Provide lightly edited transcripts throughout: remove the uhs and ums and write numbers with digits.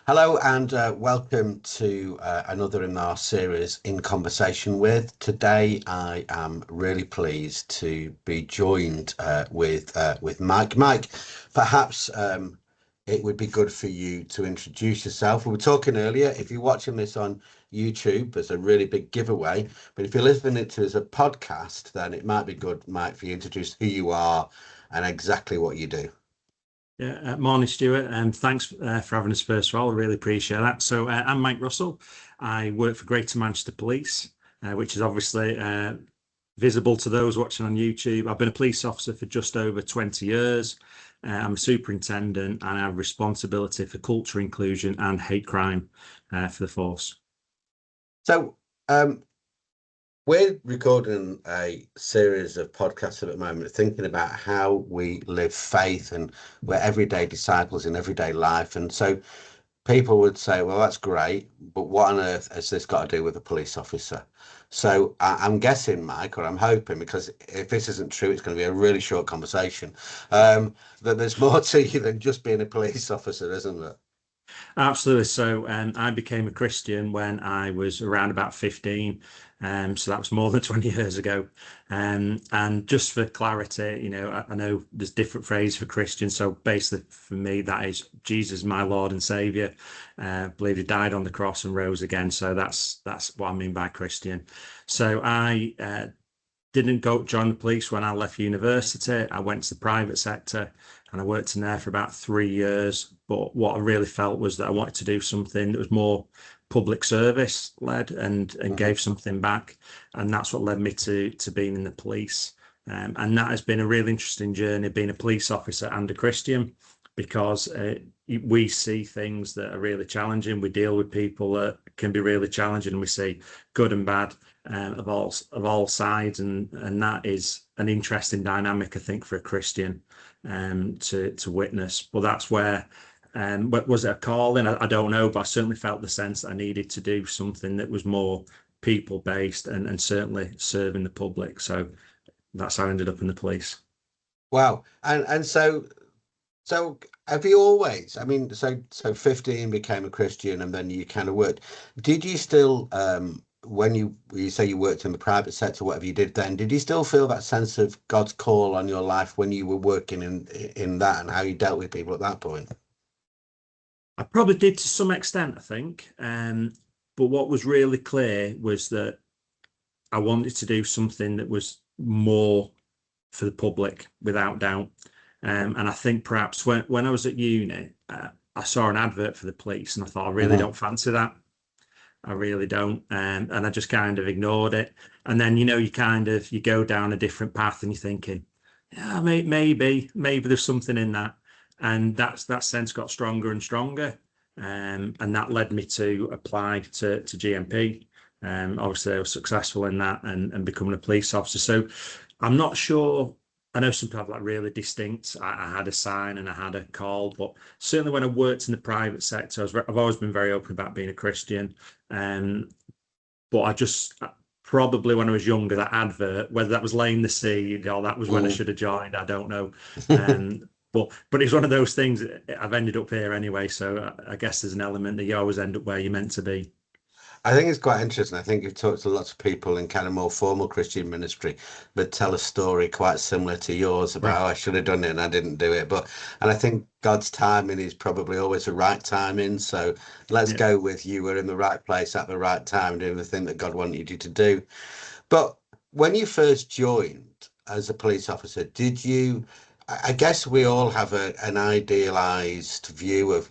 Hello and welcome to another in our series In Conversation With. Today, I am really pleased to be joined with Mike. Mike, perhaps it would be good for you to introduce yourself. We were talking earlier. If you're watching this on YouTube, there's a really big giveaway. But if you're listening to it as a podcast, then it might be good, Mike, for you to introduce who you are and exactly what you do. Yeah, morning, Stuart, and thanks for having us first of all. I really appreciate that. So, I'm Mike Russell. I work for Greater Manchester Police, which is obviously visible to those watching on YouTube. I've been a police officer for just over 20 years. I'm a superintendent and I have responsibility for culture inclusion and hate crime for the force. So, we're recording a series of podcasts at the moment, thinking about how we live faith and we're everyday disciples in everyday life. And so people would say, well, that's great, but what on earth has this got to do with a police officer? So I'm guessing, Mike, or I'm hoping, because if this isn't true, it's going to be a really short conversation, that there's more to you than just being a police officer, isn't there? Absolutely. So I became a Christian when I was around about 15. So that was more than 20 years ago. And just for clarity, I know there's different phrases for Christian. So basically for me, that is Jesus, my Lord and Savior. I believe he died on the cross and rose again. So that's what I mean by Christian. So I didn't go join the police when I left university. I went to the private sector and I worked in there for about 3 years. But what I really felt was that I wanted to do something that was more public service led and Mhm. gave something back. And that's what led me to being in the police. And that has been a really interesting journey, being a police officer and a Christian, because we see things that are really challenging. We deal with people that can be really challenging, and we see good and bad of all sides, and that is an interesting dynamic, I think, for a Christian to witness. But that's where but was it a calling? I don't know, but I certainly felt the sense that I needed to do something that was more people based and certainly serving the public. So that's how I ended up in the police. Wow. And so have you always, I mean, so 15 became a Christian and then you kind of worked. Did you still, when you say you worked in the private sector, whatever you did then, did you still feel that sense of God's call on your life when you were working in that and how you dealt with people at that point? I probably did to some extent, I think. But what was really clear was that I wanted to do something that was more for the public, without doubt. And I think perhaps when I was at uni, I saw an advert for the police and I thought, I really Mhm. don't fancy that. I really don't. And I just kind of ignored it. And then, you go down a different path and you're thinking, yeah, maybe there's something in that. And that sense got stronger and stronger. And that led me to apply to GMP. Obviously, I was successful in that and becoming a police officer. So I'm not sure. I know some people have like really distinct. I had a sign and I had a call, but certainly when I worked in the private sector, I've always been very open about being a Christian. Um, but I just probably when I was younger, that advert, whether that was laying the seed or that was when I Mm. should have joined, I don't know. But it's one of those things. I've ended up here anyway, so I guess there's an element that you always end up where you're meant to be. I think it's quite interesting. I think you've talked to lots of people in kind of more formal Christian ministry that tell a story quite similar to yours about, Right. oh, I should have done it and I didn't do it. And I think God's timing is probably always the right timing. So let's Yeah. go with you were in the right place at the right time, doing the thing that God wanted you to do. But when you first joined as a police officer, did you? I guess we all have an idealized view of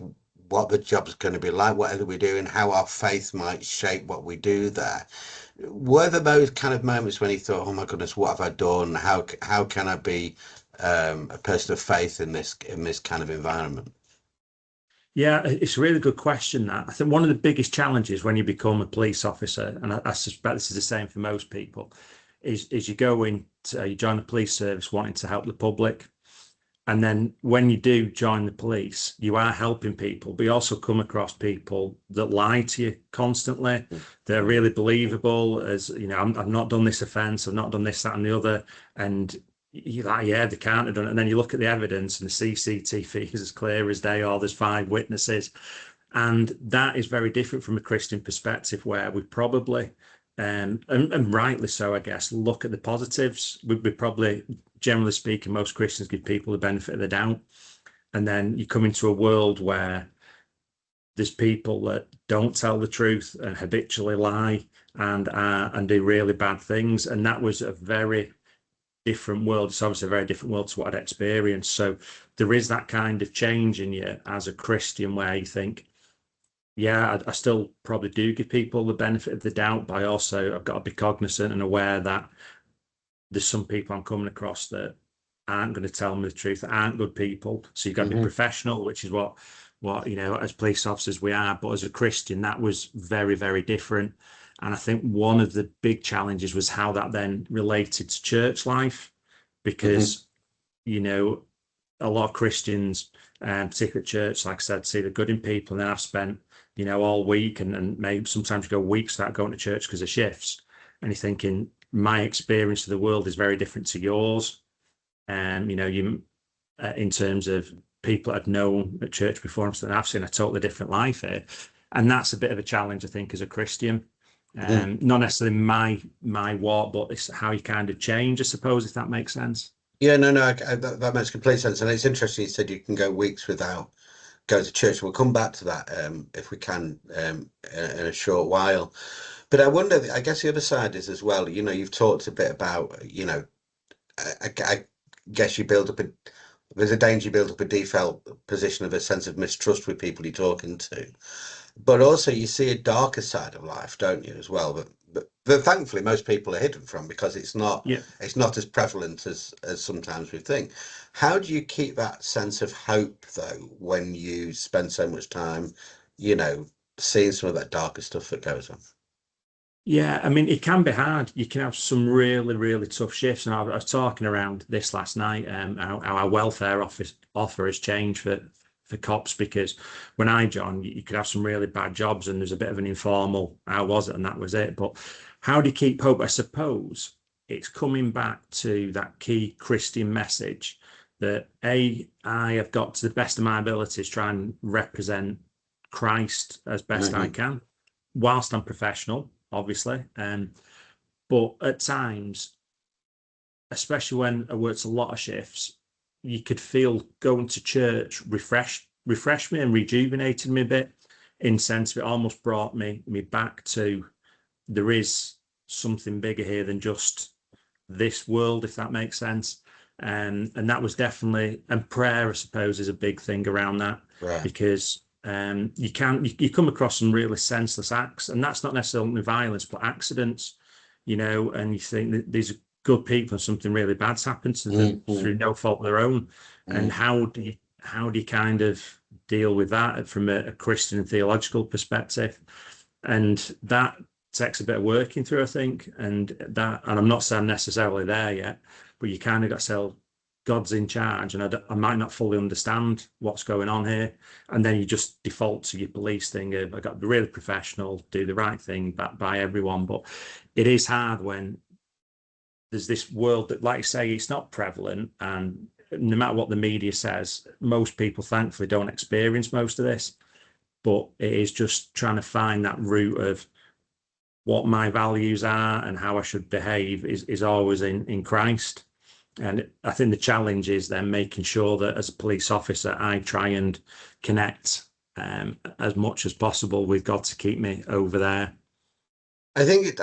what the job's going to be like, whatever we do, and how our faith might shape what we do there. Were there those kind of moments when you thought, "Oh my goodness, what have I done? How can I be a person of faith in this kind of environment?" Yeah, it's a really good question. That I think one of the biggest challenges when you become a police officer, and I suspect this is the same for most people, is you go you join the police service wanting to help the public, and then when you do join the police, you are helping people, but you also come across people that lie to you constantly. They're really believable as, I've not done this offence, I've not done this, that, and the other. And you're like, yeah, they can't have done it. And then you look at the evidence and the CCTV is as clear as day, or there's five witnesses. And that is very different from a Christian perspective, where we probably, and rightly so, I guess, look at the positives. We probably, generally speaking, most Christians give people the benefit of the doubt. And then you come into a world where there's people that don't tell the truth and habitually lie and do really bad things. And that was a very different world. It's obviously a very different world to what I'd experienced. So there is that kind of change in you as a Christian where you think, yeah, I still probably do give people the benefit of the doubt, but I also I've got to be cognizant and aware that there's some people I'm coming across that aren't going to tell me the truth, that aren't good people. So you've got to be professional, which is what as police officers we are. But as a Christian, that was very, very different. And I think one of the big challenges was how that then related to church life, because a lot of Christians, particularly at church, like I said, see the good in people. And then I've spent, all week and maybe sometimes you go weeks without going to church because of shifts. And you're thinking, my experience of the world is very different to yours. And, in terms of people I've known at church before, and I've seen a totally different life here. And that's a bit of a challenge, I think, as a Christian. Not necessarily my walk, but it's how you kind of change, I suppose, if that makes sense. Yeah, no, that makes complete sense. And it's interesting you said you can go weeks without going to church. We'll come back to that if we can in a short while. But I wonder, I guess the other side is as well, you've talked a bit about, I guess there's a danger you build up a default position of a sense of mistrust with people you're talking to. But also you see a darker side of life, don't you, as well? But thankfully most people are hidden from because it's not Yeah. it's not as prevalent as sometimes we think. How do you keep that sense of hope though when you spend so much time, seeing some of that darker stuff that goes on? Yeah, I mean, it can be hard. You can have some really, really tough shifts. And I was talking around this last night, how our welfare offer has changed for cops, because when I joined, you could have some really bad jobs and there's a bit of an informal, how was it? And that was it. But how do you keep hope? I suppose it's coming back to that key Christian message that I have got to the best of my abilities, try and represent Christ as best I can, whilst I'm professional, obviously. But at times, especially when I worked a lot of shifts, you could feel going to church refreshed me and rejuvenated me a bit, in sense of it almost brought me back to, there is something bigger here than just this world, if that makes sense. And that was definitely, and prayer, I suppose, is a big thing around that, Right. because you come across some really senseless acts, and that's not necessarily violence, but accidents, and you think that these are good people and something really bad's happened to them through no fault of their own. And how do you kind of deal with that from a Christian and theological perspective? And that takes a bit of working through, I think. And I'm not saying I'm necessarily there yet, but you kind of got to say, God's in charge, and I might not fully understand what's going on here. And then you just default to your police thing of, I got to be really professional, do the right thing by everyone. But it is hard when there's this world that, like you say, it's not prevalent. And no matter what the media says, most people thankfully don't experience most of this. But it is just trying to find that root of what my values are and how I should behave is always in Christ. And I think the challenge is then making sure that as a police officer, I try and connect as much as possible with God to keep me over there. I think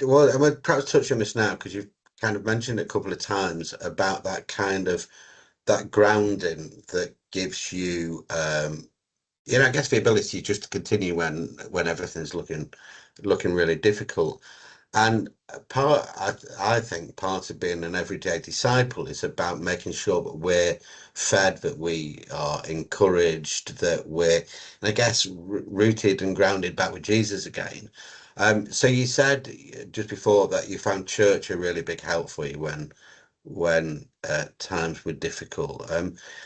well, I'm going to perhaps touch on this now because you've kind of mentioned it a couple of times about that kind of that grounding that gives you, I guess the ability just to continue when everything's looking really difficult. And I think part of being an everyday disciple is about making sure that we're fed, that we are encouraged, that we're, and I guess, rooted and grounded back with Jesus again. So you said just before that you found church a really big help for you when times were difficult.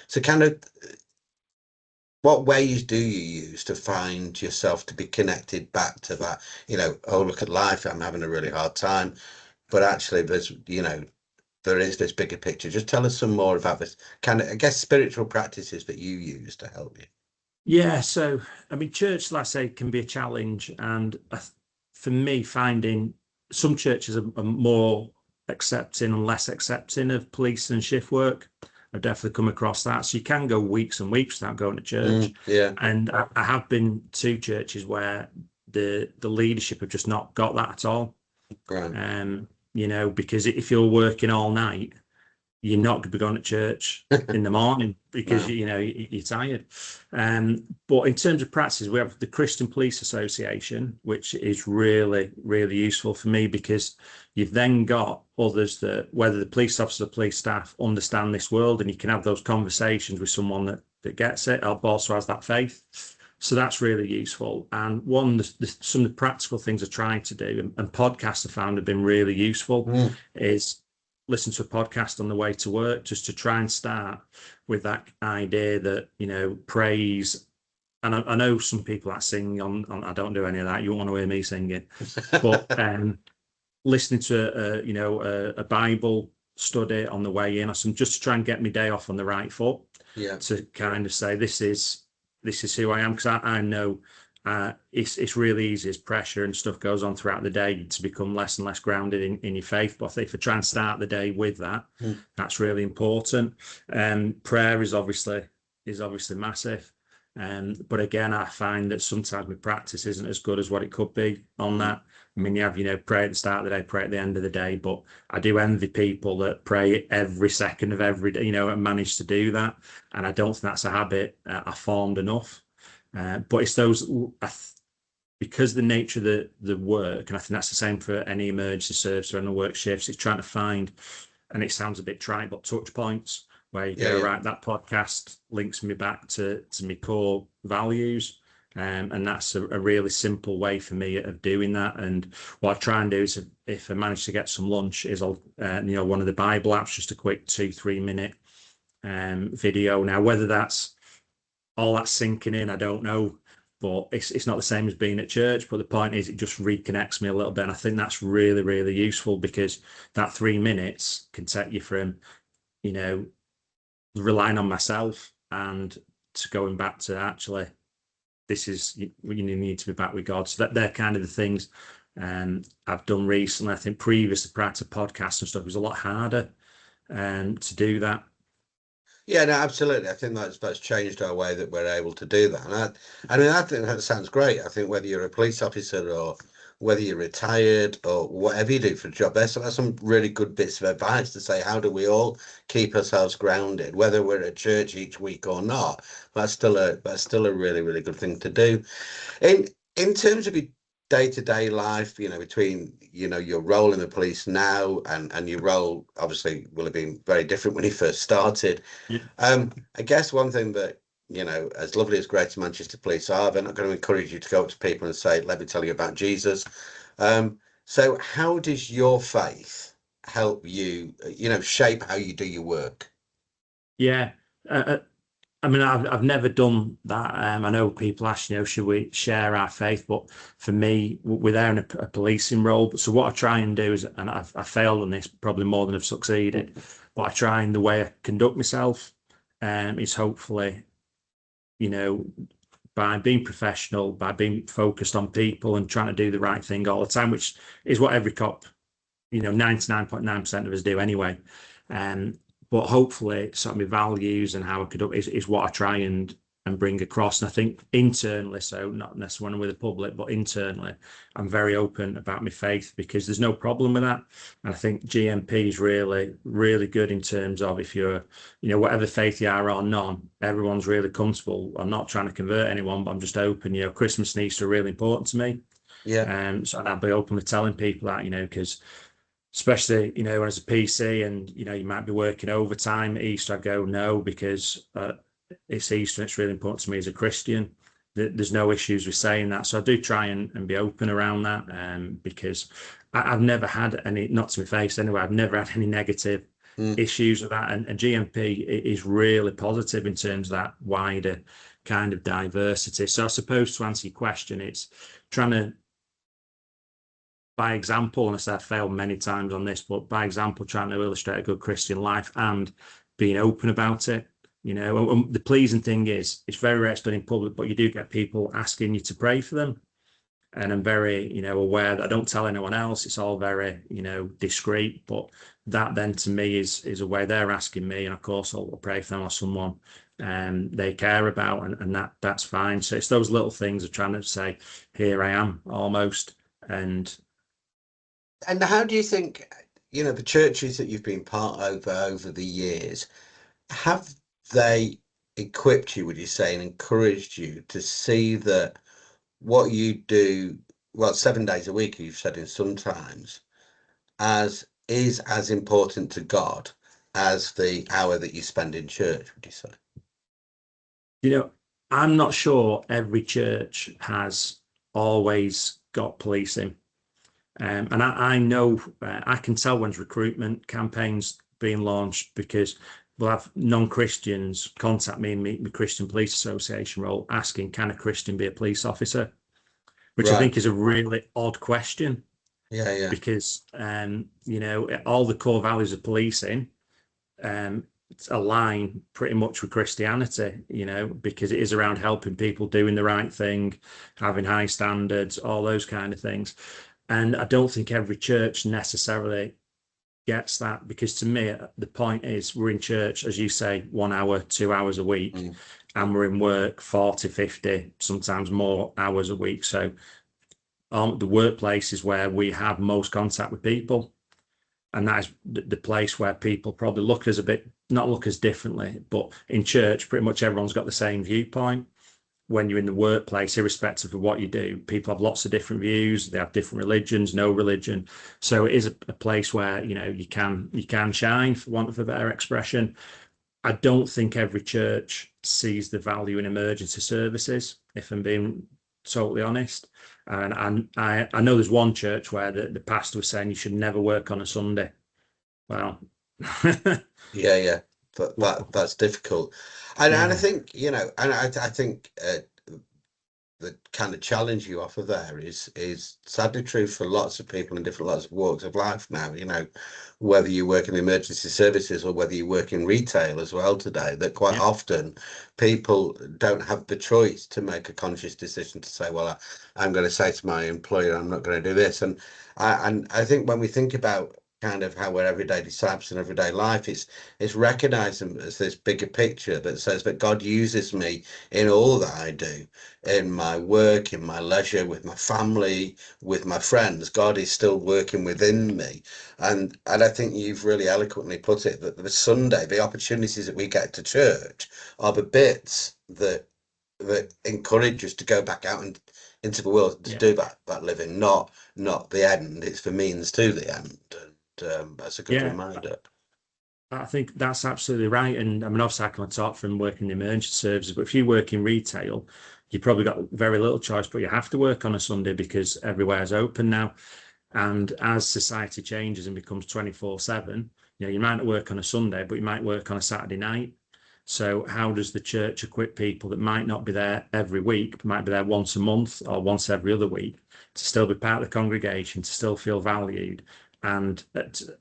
So kind of what ways do you use to find yourself to be connected back to that, oh, look at life, I'm having a really hard time, but actually there is this bigger picture. Just tell us some more about this kind of, I guess, spiritual practices that you use to help you. Yeah, so I mean, church, like I say, can be a challenge, and for me, finding some churches are more accepting and less accepting of police and shift work. I've definitely come across that. So you can go weeks and weeks without going to church, Yeah, and I have been to churches where the leadership have just not got that at all. right. You know, because if you're working all night, you're not going to be going to church in the morning because No. you know you're tired. But in terms of practices, we have the Christian Police Association, which is really, really useful for me because you've then got others that, whether the police officer, the police staff, understand this world, and you can have those conversations with someone that gets it, or also has that faith. So that's really useful. And some of the practical things I try to do, and podcasts I found have been really useful, is listen to a podcast on the way to work, just to try and start with that idea that, you know, praise. And I know some people that sing on, I don't do any of that. You won't want to hear me singing, but listening to you know, a Bible study on the way in, or some, just to try and get my day off on the right foot. Yeah. To kind of say this is who I am, because I know it's really easy as pressure and stuff goes on throughout the day to become less and less grounded in your faith. But I think if I try and start the day with that, that's really important. Prayer is obviously massive. But again, I find that sometimes my practice isn't as good as what it could be on that. I mean, you have, you know, pray at the start of the day, pray at the end of the day, but I do envy people that pray every second of every day, you know, and manage to do that. And I don't think that's a habit I formed enough. But it's those, because the nature of the work, and I think that's the same for any emergency service or any work shifts, it's trying to find, and it sounds a bit trite, but touch points where you go, right, that podcast links me back to my core values. And that's a really simple way for me of doing that. And what I try and do is, if I manage to get some lunch, is I'll, you know, one of the Bible apps, just a quick 2-3 minute video. Now, whether that's all that sinking in, I don't know, but it's not the same as being at church. But the point is, it just reconnects me a little bit. And I think that's really, really useful, because that 3 minutes can take you from, you know, relying on myself and to going back to, actually, this is, you need to be back with God. So that they're kind of the things I've done recently. I think previously, prior to podcasts and stuff, it was a lot harder to do that. Yeah, no, absolutely. I think that's changed our way that we're able to do that. And I mean, I think that sounds great. I think whether you're a police officer or whether you're retired or whatever you do for a job, that's some really good bits of advice to say, how do we all keep ourselves grounded, whether we're at church each week or not? That's still a really, really good thing to do. In terms of your day-to-day life, you know, between, you know, your role in the police now and your role obviously will have been very different when you first started. Yeah. I guess one thing that, you know, as lovely as Greater Manchester Police are, they're not going to encourage you to go up to people and say, let me tell you about Jesus. So how does your faith help you, you know, shape how you do your work? Yeah. I mean, I've never done that. I know people ask, you know, should we share our faith? But for me, we're there in a policing role. So what I try and do is, and I failed on this probably more than I've succeeded, but I try, and the way I conduct myself is hopefully, you know, by being professional, by being focused on people and trying to do the right thing all the time, which is what every cop, you know, 99.9% of us do anyway. But hopefully, sort of my values and how I could is what I try and bring across. And I think internally, so not necessarily with the public, but internally, I'm very open about my faith, because there's no problem with that. And I think GMP is really, really good in terms of, if you're, you know, whatever faith you are or none, everyone's really comfortable. I'm not trying to convert anyone, but I'm just open. You know, Christmas and Easter are really important to me. Yeah. So I'll be openly telling people that, you know, because especially, you know, as a PC, and, you know, you might be working overtime at Easter, I go, no, because it's Easter, and it's really important to me as a Christian. There's no issues with saying that. So I do try and be open around that, because I've never had any, not to my face anyway, I've never had any negative issues with that. And GMP is really positive in terms of that wider kind of diversity. So I suppose, to answer your question, it's trying to, by example, and I said I've failed many times on this, but by example, trying to illustrate a good Christian life and being open about it. you know. And the pleasing thing is, it's very rare it's done in public, but you do get people asking you to pray for them. And I'm very, you know, aware that I don't tell anyone else. It's all very, you know, discreet. But that then to me is a way they're asking me, and of course I'll pray for them or someone they care about, and that's fine. So it's those little things of trying to say, here I am almost. And how do you think, you know, the churches that you've been part of over the years, have they equipped you, would you say, and encouraged you to see that what you do, well, 7 days a week, you've said in sometimes, is as important to God as the hour that you spend in church, would you say? you know, I'm not sure every church has always got policing. And I know I can tell when's recruitment campaigns being launched, because we'll have non-Christians contact me and meet the Christian Police Association role asking, can a Christian be a police officer? Which I think is a really odd question. Yeah. Because you know, all the core values of policing align pretty much with Christianity, you know, because it is around helping people, doing the right thing, having high standards, all those kind of things. And I don't think every church necessarily gets that, because to me, the point is, we're in church, as you say, 1 hour, 2 hours a week, and we're in work 40, 50, sometimes more hours a week. So the workplace is where we have most contact with people. And that is the place where people probably look as a bit, not look as differently, but in church, pretty much everyone's got the same viewpoint. When you're in the workplace, irrespective of what you do, people have lots of different views. They have different religions, no religion. So it is a place where, you know, you can shine, for want of a better expression. I don't think every church sees the value in emergency services, if I'm being totally honest. And I know there's one church where the pastor was saying you should never work on a Sunday. Well, yeah, but that's difficult. And I think, you know, and I think the kind of challenge you offer there is sadly true for lots of people in lots of walks of life now, you know, whether you work in emergency services or whether you work in retail as well today, that quite often people don't have the choice to make a conscious decision to say, well, I'm going to say to my employer, I'm not going to do this. And I think when we think about kind of how we're everyday disciples in everyday life, it's recognizing as this bigger picture that says that God uses me in all that I do, in my work, in my leisure, with my family, with my friends. God is still working within me. And I think you've really eloquently put it, that the Sunday, the opportunities that we get to church are the bits that encourage us to go back out and into the world to do that living, not the end. It's the means to the end. And that's a good reminder. I think that's absolutely right. And I mean, obviously, I can talk from working in the emergency services, but if you work in retail, you probably got very little choice, but you have to work on a Sunday because everywhere's open now. And as society changes and becomes 24/7, you know, you might not work on a Sunday, but you might work on a Saturday night. So how does the church equip people that might not be there every week, but might be there once a month or once every other week, to still be part of the congregation, to still feel valued, and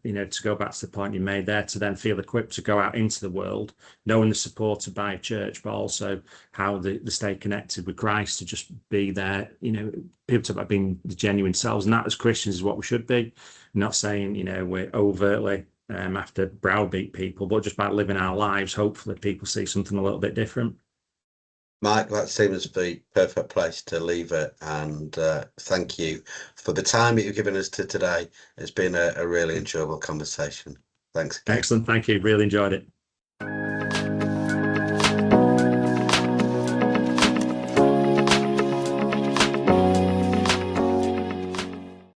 you know, to go back to the point you made there, to then feel equipped to go out into the world, knowing they're supported by a church, but also how they stay connected with Christ, to just be there. You know, people talk about being the genuine selves, and that as Christians is what we should be. I'm not saying, you know, we're overtly after browbeat people, but just by living our lives, hopefully people see something a little bit different. Mike, that seems the perfect place to leave it. And thank you for the time that you've given us today. It's been a really enjoyable conversation. Thanks again. Excellent. Thank you. Really enjoyed it.